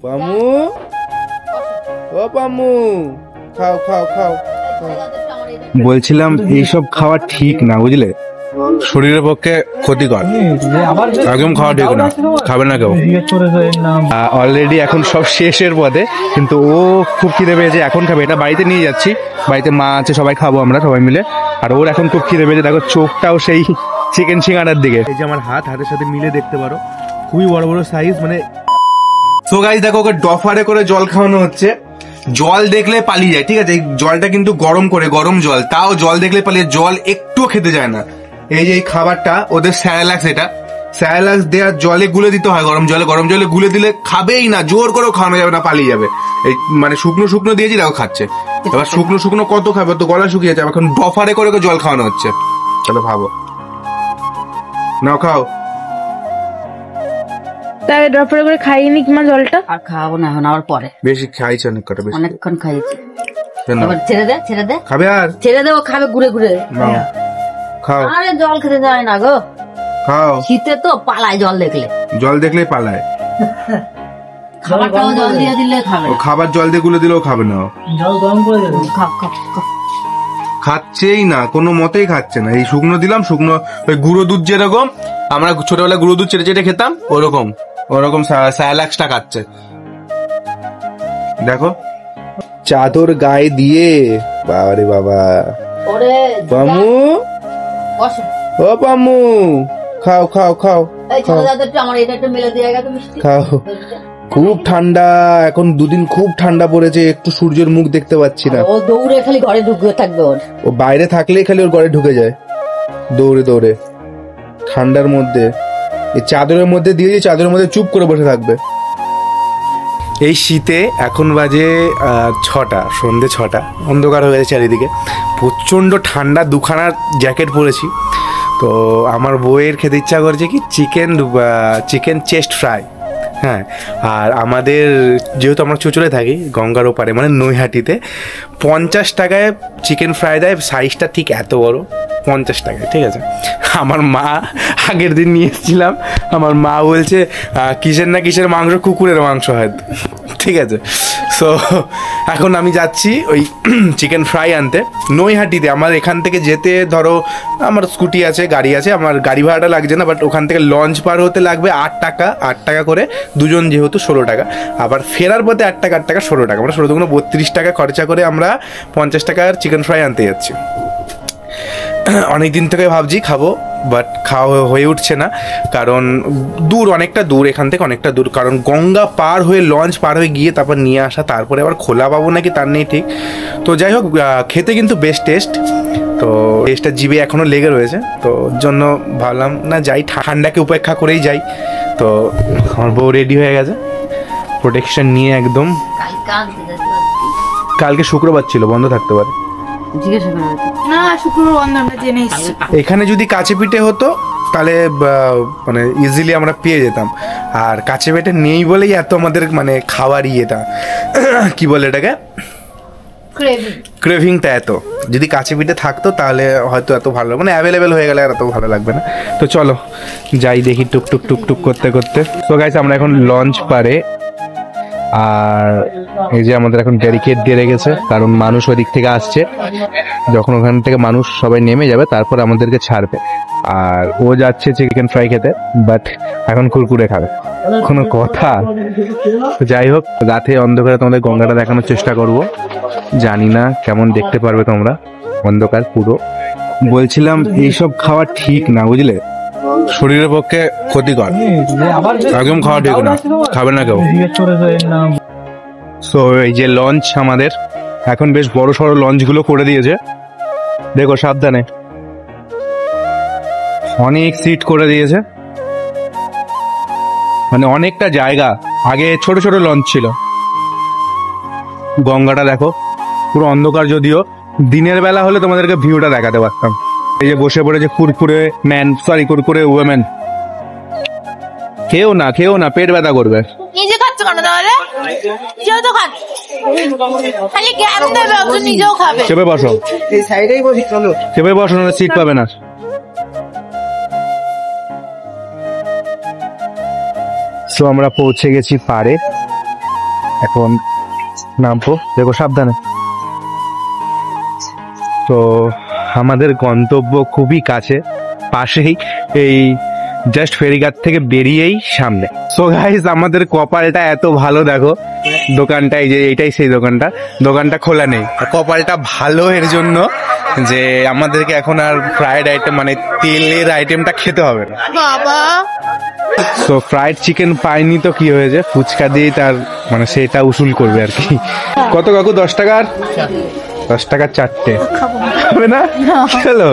পামু ও পামু খাও খাও খাও। বলছিলাম এইসব খাওয়া ঠিক না, বুঝলে, শরীরের পক্ষে ক্ষতিকর, একদম খাওয়া ঠিক না, খাবে না কেউ। অলরেডি এখন সব শেষের পথে, কিন্তু ও খুব খিদে পেয়েছে, এখন খাবে। এটা বাড়িতে নিয়ে যাচ্ছি, বাড়িতে মা আছে, সবাই খাবো আমরা সবাই মিলে। আর ওর এখন খুব খিদে পেয়েছে, দেখো চোখটাও সেই চিকেন সিঙ্গাড়ার দিকে। এই যে আমার হাতের সাথে মিলে দেখতে পারো, খুবই বড় বড় সাইজ। মানে সো গাইস দেখো, ওকে ডফারে করে জল খাওয়ানো হচ্ছে। জল দেখলে পালিয়ে যায়, ঠিক আছে, এই জলটা কিন্তু গরম করে, গরম জল, তাও জল দেখলে পালিয়ে, জল একটুও খেতে যায় না। এই যে এই খাবারটা ওদের স্যারেলাক্স, এটা স্যারেলাক্স দেওয়ার জলে গুলে দিতে হয়, গরম জলে গুলে দিলে খাবেই না, জোর করেও খাওয়ানো যাবে না, পালিয়ে যাবে। এই মানে শুকনো শুকনো দিয়েছি, দেখো খাচ্ছে। এবার শুকনো শুকনো কত খাবে, তো গলা শুকিয়ে যাচ্ছে, এখন ডফারে করে জল খাওয়ানো হচ্ছে। চলো ভাবো, নাও খাও। তাহলে ড্রপার করে খাইয়ে নি কিমা জলটা। আর খাওয়াবো না এখন, আবার পরে। বেশি খাইছে অনেক কটা, বেশি অনেকক্ষণ খাইয়েছি। ছেড়ে দে খাবে, আর ছেড়ে দে, ও খাবে ঘুরে ঘুরে। খাও। আরে জল খেতে যায় না গো, খাও। শীতে তো পালায়, জল দেখলেই পালায়। খাবারটাও জল দিয়ে দিলে খাবে। ও খাবার জল দিয়ে গুলে দিলেও খাবে না, জল গরম করে দেবে। খাচ্ছেই না, কোনো মতেই খাচ্ছে না। এই শুকনো দিলাম, শুকনো ওই গুঁড়ো দুধ, যেরকম আমরা ছোটবেলায় গুঁড়ো দুধ চেটে চেটে খেতাম, ওরকম স্যালাক্সটা খাচ্ছে। দেখো চাদর গায়ে দিয়ে, বাবারে বাবা। পামু ও পামু খাও খাও খাও খাও। খুব ঠান্ডা এখন, দুদিন খুব ঠান্ডা পড়েছে, একটু সূর্যের মুখ দেখতে পাচ্ছি না। ও দৌড়ে খালি ঘরে ঢুকে থাকবে, ও বাইরে থাকলেই খালি ওর ঘরে ঢুকে যায় দৌড়ে দৌড়ে। ঠান্ডার মধ্যে এই চাদরের মধ্যে দিয়ে, চাদরের মধ্যে চুপ করে বসে থাকবে। এই শীতে এখন বাজে 6টা, সন্ধে 6টা, অন্ধকার হয়ে গেছে চারিদিকে, প্রচণ্ড ঠান্ডা। দুখানা জ্যাকেট পরেছি। তো আমার বউয়ের খেতে ইচ্ছা করছে কি চিকেন চেস্ট ফ্রাই। হ্যাঁ, আর আমাদের যেহেতু আমরা চুচুড়ে থাকি, গঙ্গার ওপারে, মানে নৈহাটিতে 50 টাকায় চিকেন ফ্রাই দেয়, সাইজটা ঠিক এত বড়, 50 টাকায়, ঠিক আছে। আমার মা আগের দিন নিয়ে এসেছিলাম, আমার মা বলছে কিসের মাংস, কুকুরের মাংস হয়তো, ঠিক আছে। সো এখন আমি যাচ্ছি ওই চিকেন ফ্রাই আনতে নৈহাটিতে। আমার এখান থেকে যেতে ধরো, আমার স্কুটি আছে, গাড়ি আছে, আমার গাড়ি ভাড়াটা লাগছে না, বাট ওখান থেকে লঞ্চ পার হতে লাগবে 8 টাকা করে, দুজন যেহেতু 16 টাকা, আবার ফেরার পথে 8 টাকা 16 টাকা, মানে 16 32 টাকা খরচা করে আমরা 50 টাকার চিকেন ফ্রাই আনতে যাচ্ছি। অনেক দিন থেকে ভাবছি খাবো, বাট খাওয়া হয়ে উঠছে না, কারণ অনেকটা দূর, এখান থেকে অনেকটা দূর, কারণ গঙ্গা পার হয়ে, লঞ্চ পার হয়ে গিয়ে তারপর নিয়ে আসা, তারপরে আবার খোলা পাবো নাকি তার নেই ঠিক। তো যাই হোক, খেতে কিন্তু বেস্ট টেস্ট, তো টেস্টটা জিভে এখনও লেগে রয়েছে, তো জন্য ভাবলাম না যাই, ঠান্ডাকে উপেক্ষা করেই যাই। তো আমার বউ রেডি হয়ে গেছে, প্রোটেকশন নিয়ে একদম। কালকে শুক্রবার ছিল, বন্ধ থাকতে পারে। এখানে যদি কাছে পিঠে হতো তাহলে মানে ইজিলি আমরা পেয়ে যেতাম, আর কাছে পিঠে নেই বলেই এত আমাদের মানে খাওয়ার ইয়েটা কি বলে এটাকে, ক্রেভিংটা এত। যদি কাছে পিঠে থাকতো তাহলে হয়তো এত ভালো, মানে অ্যাভেলেবেল হয়ে গেলে আর এত ভালো লাগবে না। তো চলো যাই, দেখি টুক করতে করতে। তো গাইস, আমরা এখন লঞ্চ পারে, আর এই যে আমাদের এখন ব্যারিকেড দিয়ে রেখেছে, কারণ মানুষ ওই দিক থেকে আসছে, যখন ওখান থেকে মানুষ সবাই নেমে যাবে তারপর আমাদেরকে ছাড়বে। আর ও যাচ্ছে চিকেন ফ্রাই খেতে, বাট এখন কুরকুরে খাবে, কোনো কথা। যাই হোক, রাতে অন্ধকারে তোমাদের গঙ্গাটা দেখানোর চেষ্টা করব, জানি না কেমন দেখতে পারবে তোমরা, অন্ধকার পুরো। বলছিলাম এইসব খাওয়া ঠিক না, বুঝলে, শরীরের পক্ষে ক্ষতিকর, একদম খাওয়া ঠিক না, খাবে না কেউ। সো এই যে লঞ্চ আমাদের এখন বেশ বড় সড়ো লঞ্চগুলো করে দিয়েছে, দেখো সাবধানে, অনেক সিট করে দিয়েছে, মানে অনেকটা জায়গা। আগে ছোট ছোট লঞ্চ ছিল। গঙ্গাটা দেখো পুরো অন্ধকার, যদিও দিনের বেলা হলে তোমাদেরকে ভিউটা দেখাতে পারতাম। এই যে বসে পড়েছে Kurkure man, sorry Kurkure women. খেও না, পেট ব্যথা করবে। নিজে খাচ্ছ কেন তাহলে? নিজেও তো খাচ্ছ, খালি জ্ঞান দেবে, অথচ নিজেও খাবে। চেপে বসো, এই সাইডেই বসি, চলো চেপে বসো, না সিট পাবে না। সো আমরা পৌঁছে গেছি পারে, এখন নামবো, দেখো সাবধানে। তো আমাদের গন্তব্য খুবই কাছে, পাশেই, এই জাস্ট ফেরিঘাট থেকে বেরিয়েই সামনে। সো গাইস, আমাদের কপালটা এত ভালো, দেখো দোকানটা, এই যে এইটাই সেই দোকানটা খোলা নেই। কপালটা ভালো এর জন্য যে আমাদেরকে এখন আর ফ্রাইড আইটেম মানে তেলের আইটেমটা খেতে হবে না। বাবা তো ফ্রাইড চিকেন পাইনি তো কি হয়েছে, ফুচকা দিয়ে তার মানে সেটা উসুল করবে আর কি। কত কাকু? 10 টাকার 10 টাকার 4টে হবে না? চলো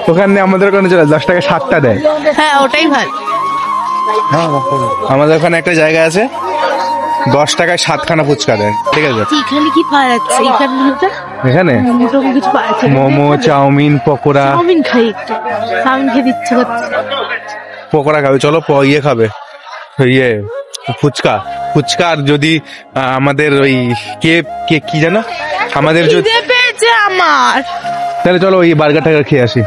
ওখানে আমাদের ওখানে চলে 10 টাকা 7টা দেয়। হ্যাঁ ওটাই ভালো। আমাদের ওখানে একটা জায়গা আছে 10 টাকায় 7খানা ফুচকা দেয়, ঠিক আছে? এখানে কি পাওয়া যাচ্ছে? এখানে কিছু পাওয়া যাচ্ছে? মোমো, চাউমিন, পকোড়া। চাউমিন খাই একটু, চাউমিন খেতে ইচ্ছে করছে। পকোড়া খাবে? চলো ইয়ে খাবে, ইয়ে ফুচকা। আর যদি আমাদের ওই কে কি জানো আমাদের যদি খিদে পেয়েছে আমার, তাহলে চলো ওই বার্গার টার্গার খেয়ে আসি।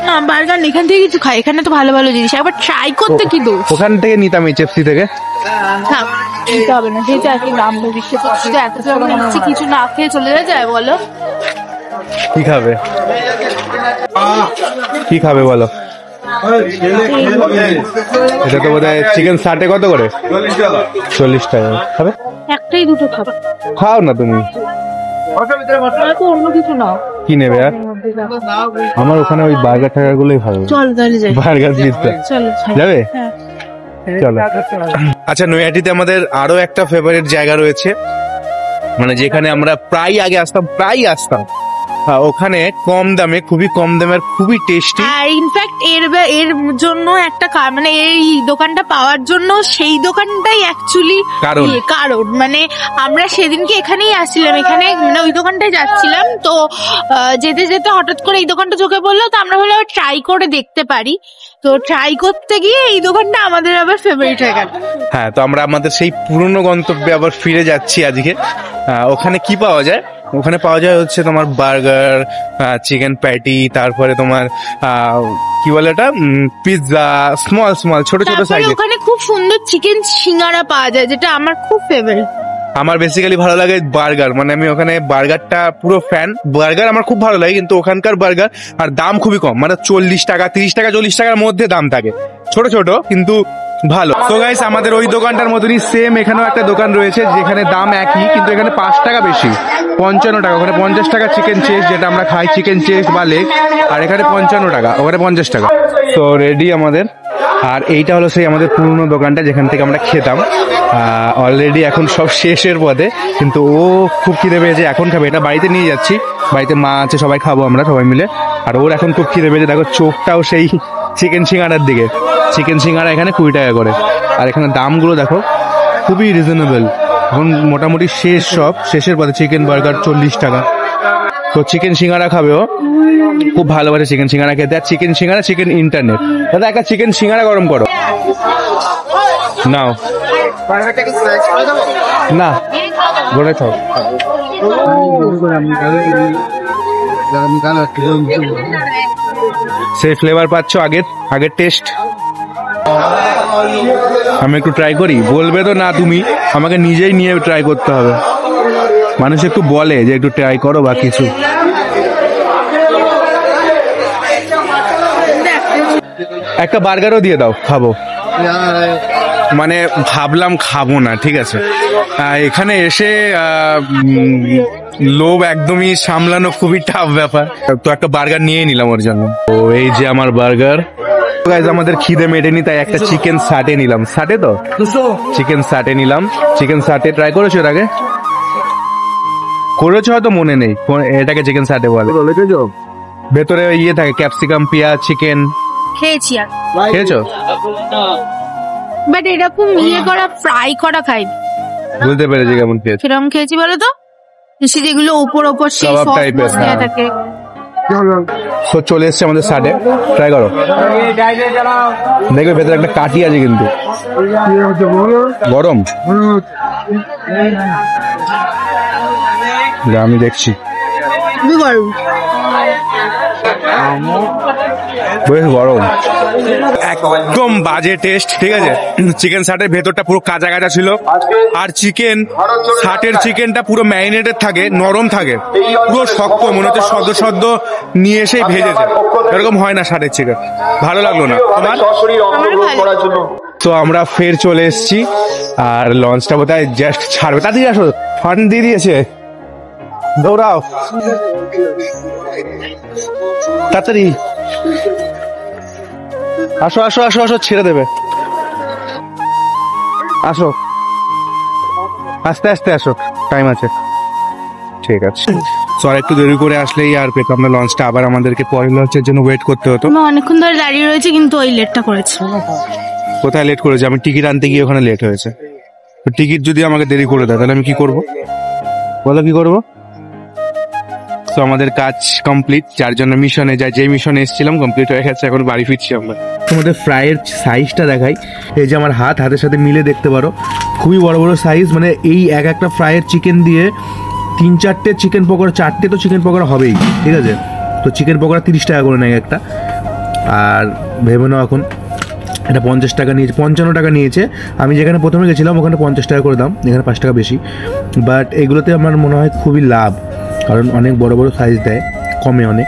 না বার্গার এখান থেকে কিছু খাই, এখানে তো ভালো ভালো জিনিস, একবার ট্রাই করতে কি দোষ। ওখান থেকে নিতাম HFC থেকে। থাক, নিতে হবে না, সেই একই দাম দিচ্ছে, এত টাকা নিচ্ছে, কিছু না খেয়ে চলে যায় বলো। কি খাবে বলো? এটা তো বোধহয় চিকেন 60 কত করে? 40 টাকা। খাবে? একটাই দুটো খাবে? খাও না তুমি, অন্য কিছু নাও। কি নেবে আর? আমার ওখানে ওই বার্গার টার্গার গুলোই ভালো। চল তাহলে যাই, বার্গার পিৎজা চলো যাবে? হ্যাঁ চলো। আচ্ছা, নৈহাটিতে আমাদের আরো একটা ফেভারিট জায়গা রয়েছে, মানে যেখানে আমরা প্রায় আসতাম। ওখানে কম দামে, খুবই কম দামের, খুবই টেস্টি। আর ইনফ্যাক্ট এর জন্য একটা মানে এই দোকানটা পাওয়ার জন্য সেই দোকানটাই অ্যাকচুয়ালি কারণ মানে আমরা সেদিনকে এখানেই আসছিলাম, এখানে মানে ওই দোকানটায় যাচ্ছিলাম, তো যেতে যেতে হঠাৎ করে এই দোকানটা চোখে পড়লো, তো আমরা বলে ট্রাই করে দেখতে পারি। তো ট্রাই করতে গিয়ে এই দোকানটা আমাদের আবার ফেভারিট হয়ে গেল। হ্যাঁ, তো আমরা আমাদের সেই পুরনো গন্তব্যে আবার ফিরে যাচ্ছি আজকে। ওখানে কি পাওয়া যায়? ওখানে পাওয়া যায় হচ্ছে তোমার বার্গার, চিকেন প্যাটি, তারপরে তোমার কি বলে এটা, পিৎজা, স্মল ছোট সাইজের। ওখানে খুব সুন্দর চিকেন সিঙ্গারা পাওয়া যায়, যেটা আমার খুব ফেভারিট। আমার বেসিক্যালি ভালো লাগে বার্গার, মানে আমি ওখানে বার্গারটা পুরো ফ্যান। বার্গার আমার খুব ভালো লাগে, কিন্তু ওখানকার বার্গার আর দাম খুবই কম, মানে 40 টাকা 30 টাকা 40 টাকার মধ্যে দাম থাকে, ছোট কিন্তু ভালো। তো গাইস, আমাদের ওই দোকানটার মতনই সেম এখানেও একটা দোকান রয়েছে যেখানে দাম একই, কিন্তু এখানে 5 টাকা বেশি, 55 টাকা। ওখানে 50 টাকা চিকেন চেস্ট, যেটা আমরা খাই চিকেন চেস্ট বা লেগ, আর এখানে 55 টাকা, ওখানে 50 টাকা। তো রেডি আমাদের। আর এইটা হলো সেই আমাদের পুরনো দোকানটা যেখান থেকে আমরা খেতাম। অলরেডি এখন সব শেষের পথে, কিন্তু ও খুব খিদে পেয়েছে, এখন খাবে। এটা বাড়িতে নিয়ে যাচ্ছি, বাড়িতে মা আছে, সবাই খাবো আমরা সবাই মিলে। আর ওর এখন খুব খিদে পেয়েছে, দেখো চোখটাও সেই চিকেন সিঙ্গারার দিকে। চিকেন সিঙ্গারা এখানে 20 টাকা করে, আর এখানে দামগুলো দেখো খুবই রিজনেবল। এখন মোটামুটি শেষের পথে। চিকেন বার্গার 40 টাকা। তো চিকেন সিঙ্গারা খাবে ও, খুব ভালোবাসে চিকেন সিঙ্গারা খেতে। আর চিকেন সিঙ্গারা, চিকেন ইন্টারনেট। দাদা একটা চিকেন সিঙ্গারা গরম করো নাও। না গড়ে খাও। সেই ফ্লেভার পাচ্ছ আগের টেস্ট। আমি একটু ট্রাই করি, বলবে তো না তুমি, আমাকে নিজেই নিয়ে ট্রাই করতে হবে। মানুষ একটু বলে যে একটু ট্রাই করো বা কিছু। একটা বার্গারও দিয়ে দাও, খাবো। মানে ভাবলাম খাবো না, ঠিক আছে। এখানে এসে লোভ একদমই সামলানো খুবই টাফ ব্যাপার। তো একটা বার্গার নিয়ে নিলাম ওর জন্য। তো এই যে আমার বার্গার। আমাদের খিদে মেটেনি, তাই একটা চিকেন 60 নিলাম। 60 তো চিকেন 60 নিলাম। চিকেন 60 ট্রাই করেছো এর আগে? করেছো হয়তো মনে নেই। এটাকে চিকেন 60 বলে। ভেতরে ইয়ে থাকে, ক্যাপসিকাম, পেঁয়াজ, চিকেন। খেয়েছি আর খেয়েছো? বাট এরকম ইয়ে করা, ফ্রাই করা খাইনি। বুঝতে পেরেছি কেমন খেয়েছি। কিরকম খেয়েছি বলো তো, যেগুলো ওপর সেই কাবাব সস টাইপের, মস দেয়া থাকে। তো চলে এসছে আমাদের 60। ট্রাই করো, দেখবে ভেতরে একটা কাঠি আছে কিন্তু গরম। আমি দেখছি। বেশ গরম, একদম বাজে টেস্ট। ঠিক আছে, চিকেন শার্টের ভেতরটা পুরো কাঁচা কাঁচা ছিল, আর চিকেন শার্টের চিকেনটা পুরো ম্যারিনেটেড থাকে, নরম থাকে, পুরো শক্ত, মনে হচ্ছে সদ্য সদ্য নিয়ে এসে ভেজেছে। এরকম হয় না শার্টের চিকেন। ভালো লাগলো না তোমার? তো আমরা ফের চলে এসেছি, আর লঞ্চটা বোধহয় জাস্ট ছাড়বে। তাড়াতাড়ি আসো, ফান্ড দিয়ে দিয়েছে, দৌড়াও তাড়াতাড়ি, আসো আসো আসো আসো, ছেড়ে দেবে, আসো আস্তে আস্তে আসো, টাইম আছে। ঠিক আছে, তো আর একটু দেরি করে আসলেই আর পেতাম না লঞ্চটা, আবার আমাদেরকে পরের লঞ্চের জন্য ওয়েট করতে হতো। আমি অনেকক্ষণ ধরে দাঁড়িয়ে রয়েছে, কিন্তু ওই লেটটা করেছে। কোথায় লেট করেছে? আমি টিকিট আনতে গিয়ে ওখানে লেট হয়েছে। টিকিট যদি আমাকে দেরি করে দেয় তাহলে আমি কি করব, বলো কি করবো? তো আমাদের কাজ কমপ্লিট, যার জন্য মিশনে যাই, যে মিশনে এসেছিলাম কমপ্লিট হয়ে গেছে, এখন বাড়ি ফিরছি আমরা। তোমাদের ফ্রাইয়ের সাইজটা দেখাই, এই যে আমার হাতের সাথে মিলে দেখতে পারো, খুবই বড় বড় সাইজ। মানে এই একটা ফ্রাইয়ের চিকেন দিয়ে 3-4টে চিকেন পকোড়া, 4টে তো চিকেন পকোড়া হবেই। ঠিক আছে, তো চিকেন পকোড়া 30 টাকা করে নেয় একটা। আর ভেবে নাও এখন এটা 50 টাকা নিয়েছে, 55 টাকা নিয়েছে। আমি যেখানে প্রথমে গেছিলাম ওখানে 50 টাকা করে দাম, এখানে 5 টাকা বেশি। বাট এগুলোতে আমার মনে হয় খুবই লাভ, কারণ অনেক বড় বড় সাইজ দেয়, কমে অনেক।